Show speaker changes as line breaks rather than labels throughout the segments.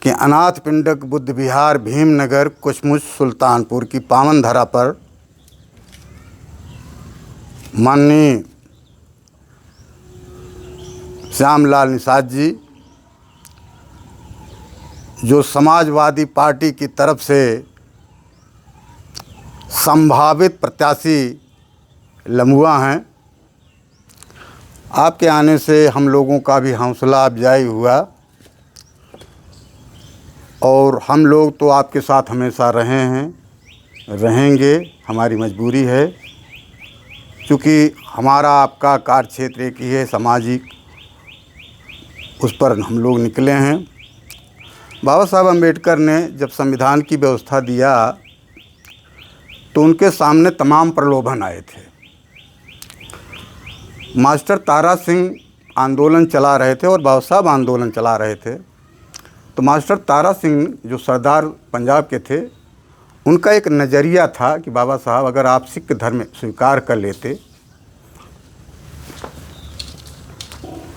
कि अनाथ पिंडक बुद्ध विहार भीमनगर कुचमुच सुल्तानपुर की पावन धरा पर माननीय श्यामलाल निषाद जी, जो समाजवादी पार्टी की तरफ से संभावित प्रत्याशी लम्हुआ हैं, आपके आने से हम लोगों का भी हौसला अफजाई हुआ और हम लोग तो आपके साथ हमेशा रहे हैं, रहेंगे, हमारी मजबूरी है, क्योंकि हमारा आपका कार्य क्षेत्र एक ही है, सामाजिक, उस पर हम लोग निकले हैं। बाबा साहब अम्बेडकर ने जब संविधान की व्यवस्था दिया तो उनके सामने तमाम प्रलोभन आए थे। मास्टर तारा सिंह आंदोलन चला रहे थे और बाबा साहब आंदोलन चला रहे थे। तो मास्टर तारा सिंह जो सरदार पंजाब के थे, उनका एक नज़रिया था कि बाबा साहब अगर आप सिख धर्म स्वीकार कर लेते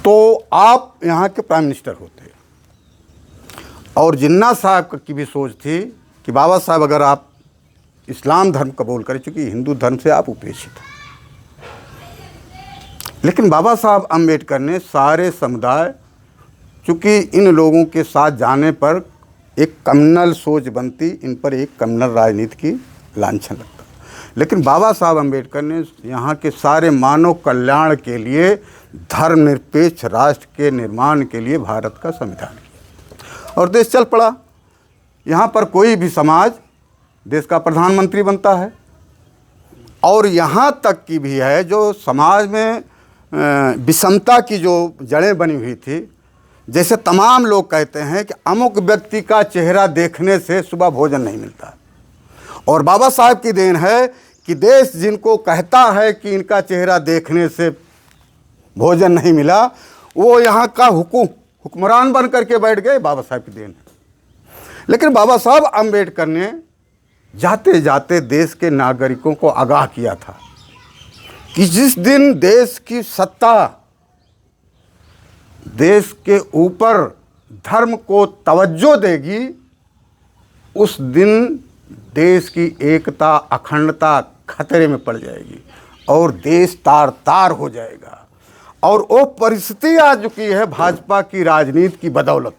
तो आप यहाँ के प्राइम मिनिस्टर होते। और जिन्ना साहब की भी सोच थी कि बाबा साहब अगर आप इस्लाम धर्म कबूल करें, चूँकि हिंदू धर्म से आप उपेक्षित हैं। लेकिन बाबा साहब अम्बेडकर ने सारे समुदाय, चूँकि इन लोगों के साथ जाने पर एक कम्युनल सोच बनती, इन पर एक कम्युनल राजनीति की लांछन लगता, लेकिन बाबा साहब अम्बेडकर ने यहाँ के सारे मानव कल्याण के लिए, धर्मनिरपेक्ष राष्ट्र के निर्माण के लिए भारत का संविधान किया और देश चल पड़ा। यहाँ पर कोई भी समाज देश का प्रधानमंत्री बनता है और यहाँ तक की भी है जो समाज में विषमता की जो जड़ें बनी हुई थी, जैसे तमाम लोग कहते हैं कि अमुक व्यक्ति का चेहरा देखने से सुबह भोजन नहीं मिलता, और बाबा साहब की देन है कि देश जिनको कहता है कि इनका चेहरा देखने से भोजन नहीं मिला, वो यहाँ का हुक्मरान बन करके बैठ गए, बाबा साहब की देन है। लेकिन बाबा साहब अम्बेडकर ने जाते जाते देश के नागरिकों को आगाह किया था कि जिस दिन देश की सत्ता देश के ऊपर धर्म को तवज्जो देगी, उस दिन देश की एकता, अखंडता खतरे में पड़ जाएगी और देश तार तार हो जाएगा। और वो परिस्थिति आ चुकी है भाजपा की राजनीति की बदौलत।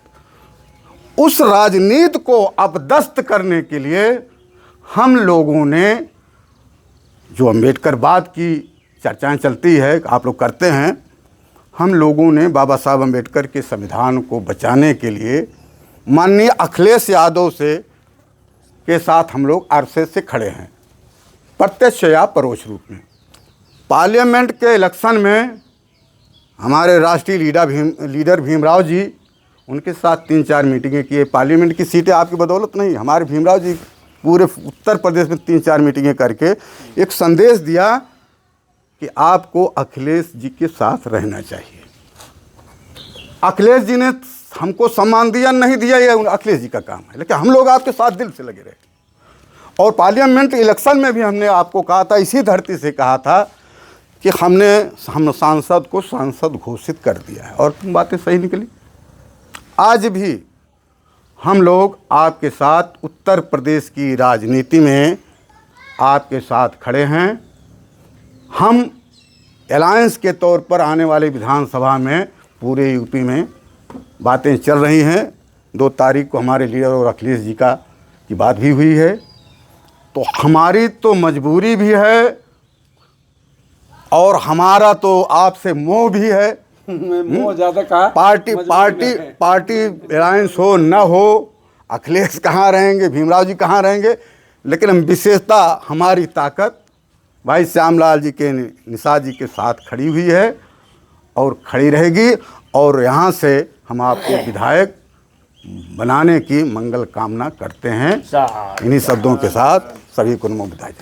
उस राजनीति को अपदस्त करने के लिए हम लोगों ने, जो अम्बेडकरवाद की चर्चाएं चलती है, आप लोग करते हैं, हम लोगों ने बाबा साहब अम्बेडकर के संविधान को बचाने के लिए माननीय अखिलेश यादव से के साथ हम लोग अरसे से खड़े हैं, प्रत्यक्ष या परोक्ष रूप में। पार्लियामेंट के इलेक्शन में हमारे राष्ट्रीय लीडर भीमराव जी, उनके साथ 3-4 मीटिंगें किए। पार्लियामेंट की सीटें आपकी बदौलत नहीं, हमारे भीमराव जी पूरे उत्तर प्रदेश में 3-4 मीटिंगें करके एक संदेश दिया कि आपको अखिलेश जी के साथ रहना चाहिए। अखिलेश जी ने हमको सम्मान दिया नहीं दिया, ये अखिलेश जी का काम है, लेकिन हम लोग आपके साथ दिल से लगे रहे। और पार्लियामेंट इलेक्शन में भी हमने आपको कहा था, इसी धरती से कहा था कि हम सांसद को सांसद घोषित कर दिया है, और बातें सही निकली। आज भी हम लोग आपके साथ उत्तर प्रदेश की राजनीति में आपके साथ खड़े हैं। हम अलायंस के तौर पर आने वाले विधानसभा में पूरे यूपी में बातें चल रही हैं। 2 तारीख को हमारे लीडर और अखिलेश जी की बात भी हुई है। तो हमारी तो मजबूरी भी है और हमारा तो आपसे मोह भी है।
मोह ज़्यादा कहा,
पार्टी अलायंस हो न हो, अखिलेश कहाँ रहेंगे, भीमराव जी कहाँ रहेंगे, लेकिन हम विशेषता, हमारी ताकत भाई श्यामलाल जी के, निषाद जी के साथ खड़ी हुई है और खड़ी रहेगी। और यहाँ से हम आपको विधायक बनाने की मंगल कामना करते हैं। इन्हीं शब्दों के साथ सभी को नमो बुद्धाय।